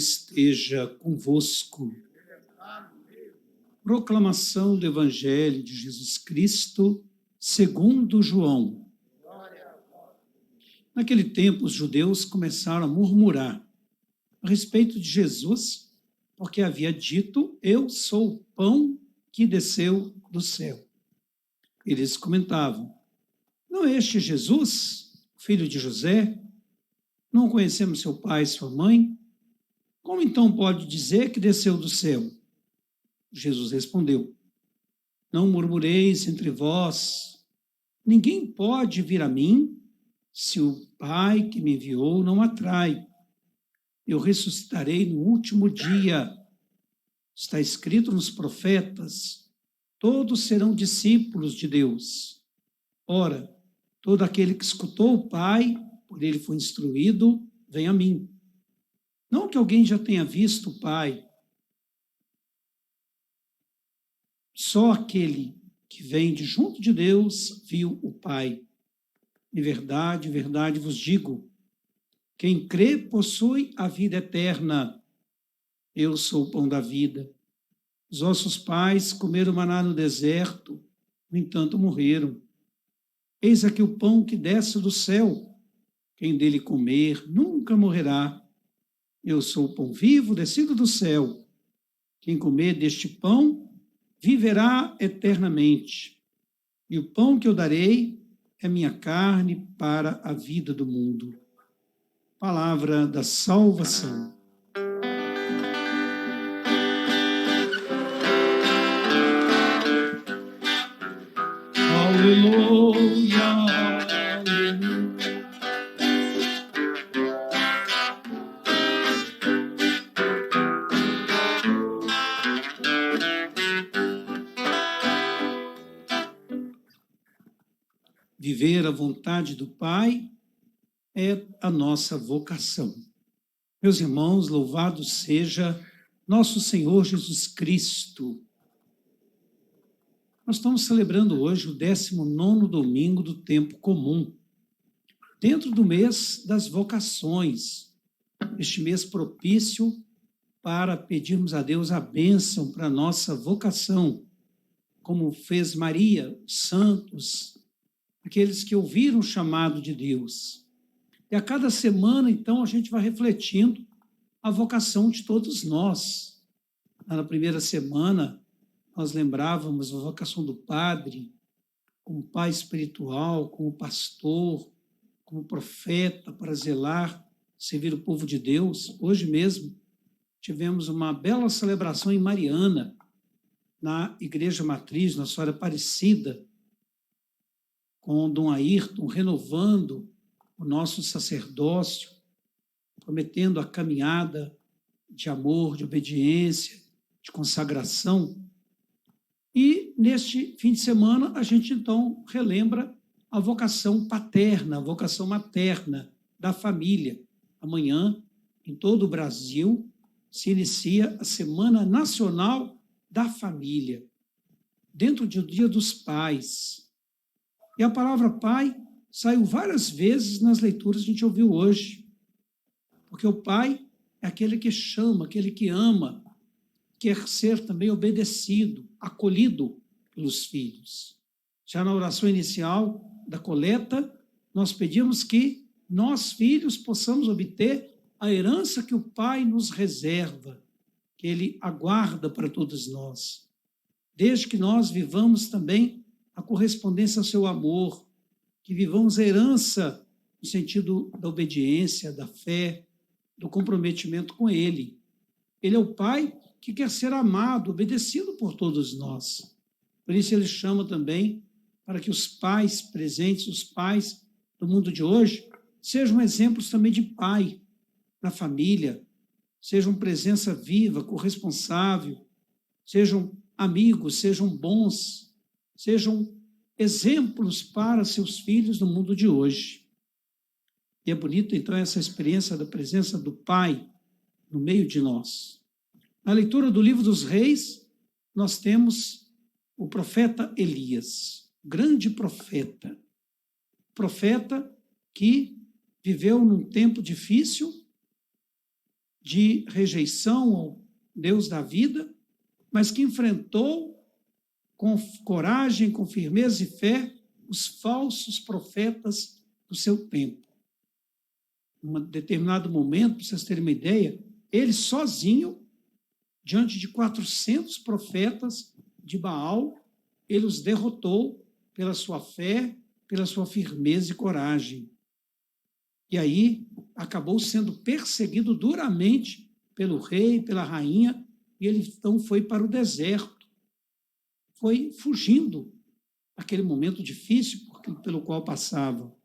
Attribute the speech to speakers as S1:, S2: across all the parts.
S1: esteja convosco. Proclamação do Evangelho de Jesus Cristo, segundo João. Naquele tempo, os judeus começaram a murmurar a respeito de Jesus, porque havia dito: eu sou o pão que desceu do céu. Eles comentavam: não é este Jesus, filho de José? Não conhecemos seu pai e sua mãe? Como então pode dizer que desceu do céu? Jesus respondeu: não murmureis entre vós. Ninguém pode vir a mim se o Pai que me enviou não atrai. Eu ressuscitarei no último dia. Está escrito nos profetas: todos serão discípulos de Deus. Ora, todo aquele que escutou o Pai, por ele foi instruído, vem a mim. Não que alguém já tenha visto o Pai. Só aquele que vem de junto de Deus viu o Pai. Em verdade vos digo: quem crê possui a vida eterna. Eu sou o pão da vida. Os vossos pais comeram maná no deserto, no entanto morreram. Eis aqui o pão que desce do céu. Quem dele comer nunca morrerá. Eu sou o pão vivo descido do céu. Quem comer deste pão viverá eternamente. E o pão que eu darei é minha carne para a vida do mundo. Palavra da salvação. Aleluia, aleluia. Viver a vontade do Pai é a nossa vocação. Meus irmãos, louvado seja nosso Senhor Jesus Cristo. Nós estamos celebrando hoje o 19º domingo do tempo comum, dentro do mês das vocações, este mês propício para pedirmos a Deus a bênção para a nossa vocação, como fez Maria, os santos, aqueles que ouviram o chamado de Deus. E a cada semana, então, a gente vai refletindo a vocação de todos nós. Na primeira semana, nós lembrávamos a vocação do padre, como pai espiritual, como pastor, como profeta, para zelar, servir o povo de Deus. Hoje mesmo, tivemos uma bela celebração em Mariana, na Igreja Matriz, Nossa Senhora Aparecida, com Dom Ayrton, renovando o nosso sacerdócio, prometendo a caminhada de amor, de obediência, de consagração. E, neste fim de semana, a gente, então, relembra a vocação paterna, a vocação materna da família. Amanhã, em todo o Brasil, se inicia a Semana Nacional da Família, dentro do Dia dos Pais. E a palavra pai saiu várias vezes nas leituras que a gente ouviu hoje, porque o pai é aquele que chama, aquele que ama, quer ser também obedecido, acolhido pelos filhos. Já na oração inicial da coleta, nós pedimos que nós, filhos, possamos obter a herança que o Pai nos reserva, que Ele aguarda para todos nós, desde que nós vivamos também a correspondência ao seu amor, que vivamos a herança no sentido da obediência, da fé, do comprometimento com Ele. Ele é o Pai que quer ser amado, obedecido por todos nós. Por isso ele chama também para que os pais presentes, os pais do mundo de hoje, sejam exemplos também de pai na família, sejam presença viva, corresponsável, sejam amigos, sejam bons, sejam exemplos para seus filhos no mundo de hoje. E é bonito, então, essa experiência da presença do Pai no meio de nós. Na leitura do livro dos Reis, nós temos o profeta Elias, grande profeta que viveu num tempo difícil, de rejeição ao Deus da vida, mas que enfrentou com coragem, com firmeza e fé os falsos profetas do seu tempo. Em um determinado momento, para vocês terem uma ideia, ele sozinho, diante de 400 profetas de Baal, ele os derrotou pela sua fé, pela sua firmeza e coragem. E aí acabou sendo perseguido duramente pelo rei, pela rainha, e ele então foi para o deserto. Foi fugindo daquele momento difícil pelo qual passava.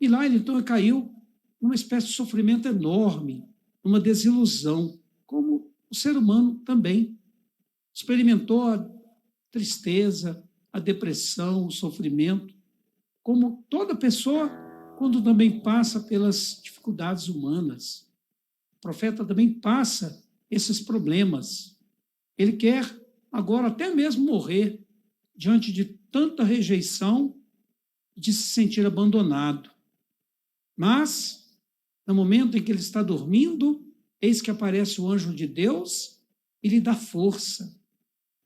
S1: E lá ele então caiu numa espécie de sofrimento enorme, numa desilusão, como o ser humano também experimentou a tristeza, a depressão, o sofrimento, como toda pessoa quando também passa pelas dificuldades humanas. O profeta também passa esses problemas. Ele quer agora até mesmo morrer diante de tanta rejeição, de se sentir abandonado. Mas, no momento em que ele está dormindo, eis que aparece o anjo de Deus e lhe dá força.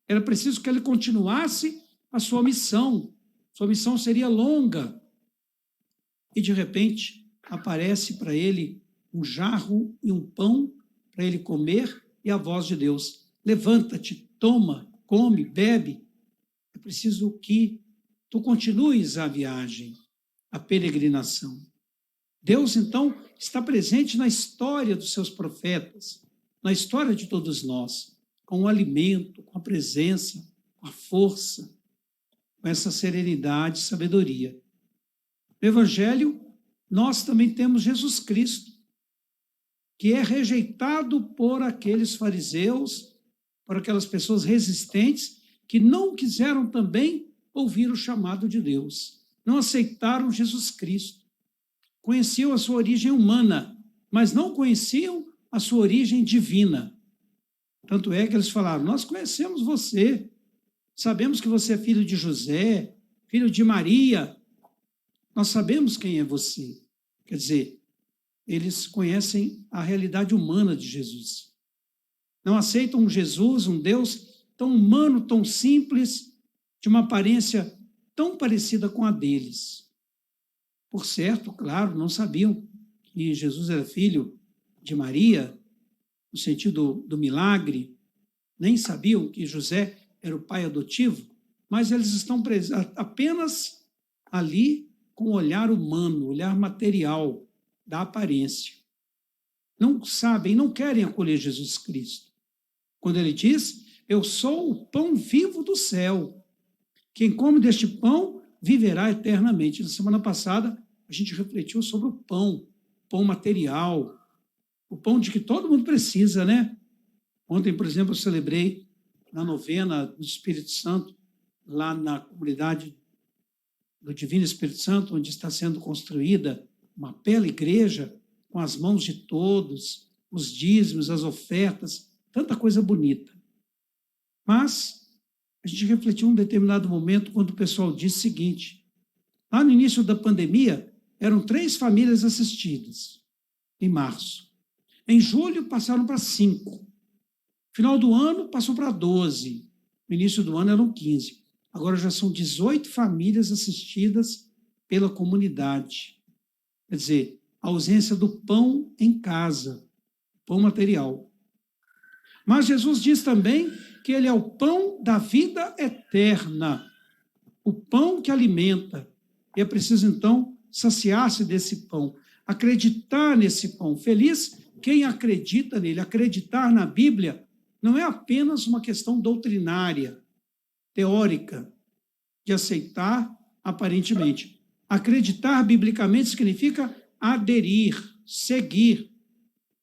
S1: Era preciso que ele continuasse a sua missão. Sua missão seria longa. E, de repente, aparece para ele um jarro e um pão para ele comer e a voz de Deus: levanta-te, toma, come, bebe. É preciso que tu continues a viagem, a peregrinação. Deus, então, está presente na história dos seus profetas, na história de todos nós, com o alimento, com a presença, com a força, com essa serenidade e sabedoria. No Evangelho, nós também temos Jesus Cristo, que é rejeitado por aqueles fariseus, por aquelas pessoas resistentes, que não quiseram também ouvir o chamado de Deus, não aceitaram Jesus Cristo. Conheciam a sua origem humana, mas não conheciam a sua origem divina. Tanto é que eles falaram: nós conhecemos você, sabemos que você é filho de José, filho de Maria, nós sabemos quem é você. Quer dizer, eles conhecem a realidade humana de Jesus. Não aceitam um Jesus, um Deus tão humano, tão simples, de uma aparência tão parecida com a deles. Por certo, claro, não sabiam que Jesus era filho de Maria, no sentido do milagre, nem sabiam que José era o pai adotivo, mas eles estão apenas ali com o olhar humano, o olhar material da aparência. Não sabem, não querem acolher Jesus Cristo. Quando ele diz: eu sou o pão vivo do céu, quem come deste pão viverá eternamente. Na semana passada, a gente refletiu sobre o pão material, o pão de que todo mundo precisa, né? Ontem, por exemplo, eu celebrei na novena do Espírito Santo, lá na comunidade do Divino Espírito Santo, onde está sendo construída uma bela igreja, com as mãos de todos, os dízimos, as ofertas, tanta coisa bonita. Mas a gente refletiu em um determinado momento quando o pessoal disse o seguinte: lá no início da pandemia, eram 3 famílias assistidas, em março. Em julho, passaram para 5. Final do ano, passou para 12. No início do ano, eram 15. Agora já são 18 famílias assistidas pela comunidade. Quer dizer, a ausência do pão em casa, pão material. Mas Jesus diz também que ele é o pão da vida eterna, o pão que alimenta. E é preciso, então, saciar-se desse pão, acreditar nesse pão. Feliz quem acredita nele. Acreditar na Bíblia não é apenas uma questão doutrinária, teórica, de aceitar aparentemente. Acreditar biblicamente significa aderir, seguir,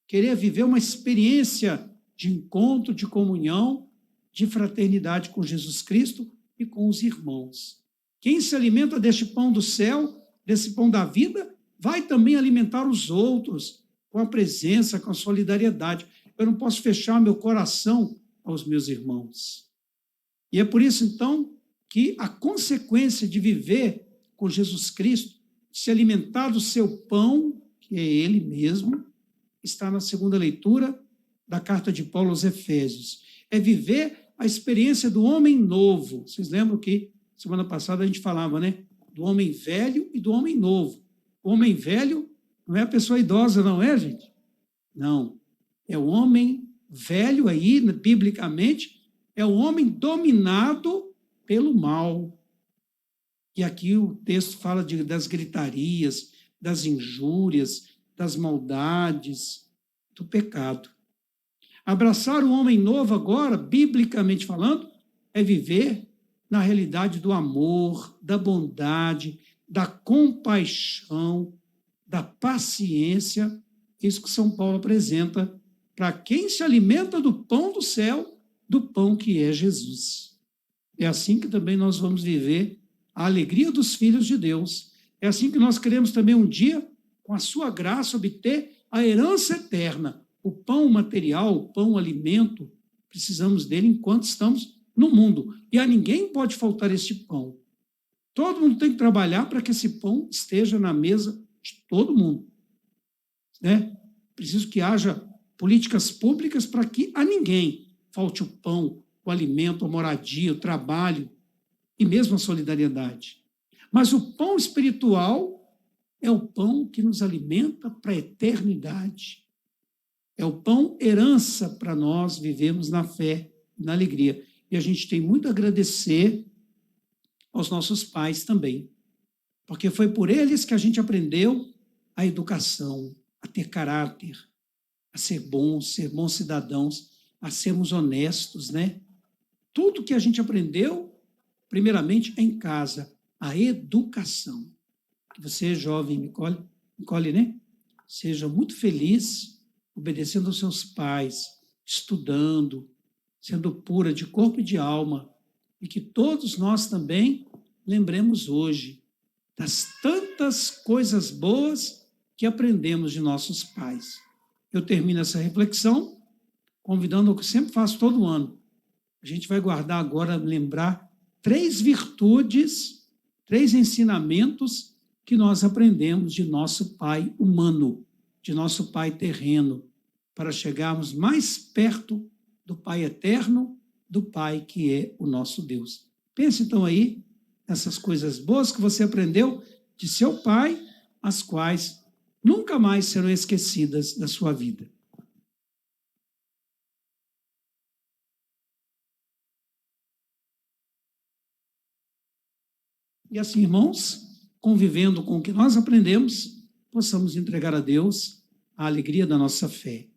S1: querer viver uma experiência de encontro, de comunhão, de fraternidade com Jesus Cristo e com os irmãos. Quem se alimenta deste pão do céu, desse pão da vida, vai também alimentar os outros com a presença, com a solidariedade. Eu não posso fechar meu coração aos meus irmãos. E é por isso, então, que a consequência de viver com Jesus Cristo, se alimentar do seu pão, que é Ele mesmo, está na segunda leitura da carta de Paulo aos Efésios. É viver a experiência do homem novo. Vocês lembram que semana passada a gente falava, né? Do homem velho e do homem novo. O homem velho não é a pessoa idosa, não é, gente? Não. É o homem velho aí, biblicamente, é o homem dominado pelo mal. E aqui o texto fala das gritarias, das injúrias, das maldades, do pecado. Abraçar o homem novo agora, biblicamente falando, é viver na realidade do amor, da bondade, da compaixão, da paciência, isso que São Paulo apresenta para quem se alimenta do pão do céu, do pão que é Jesus. É assim que também nós vamos viver a alegria dos filhos de Deus. É assim que nós queremos também um dia, com a sua graça, obter a herança eterna. O pão material, o pão o alimento, precisamos dele enquanto estamos no mundo. E a ninguém pode faltar este pão. Todo mundo tem que trabalhar para que esse pão esteja na mesa de todo mundo. Né? Preciso que haja políticas públicas para que a ninguém falte o pão, o alimento, a moradia, o trabalho e mesmo a solidariedade. Mas o pão espiritual é o pão que nos alimenta para a eternidade. É o pão herança para nós vivemos na fé, na alegria. E a gente tem muito a agradecer aos nossos pais também, porque foi por eles que a gente aprendeu a educação, a ter caráter, a ser bons cidadãos, a sermos honestos, né? Tudo que a gente aprendeu, primeiramente, é em casa, a educação. Que você, jovem, Nicole, né? Seja muito feliz, obedecendo aos seus pais, estudando, sendo pura de corpo e de alma, e que todos nós também lembremos hoje das tantas coisas boas que aprendemos de nossos pais. Eu termino essa reflexão convidando o que eu sempre faço todo ano. A gente vai guardar agora, lembrar 3 virtudes, 3 ensinamentos que nós aprendemos de nosso pai humano, de nosso pai terreno, para chegarmos mais perto do Pai eterno, do Pai que é o nosso Deus. Pense então aí nessas coisas boas que você aprendeu de seu pai, as quais nunca mais serão esquecidas da sua vida. E assim, irmãos, convivendo com o que nós aprendemos, possamos entregar a Deus a alegria da nossa fé.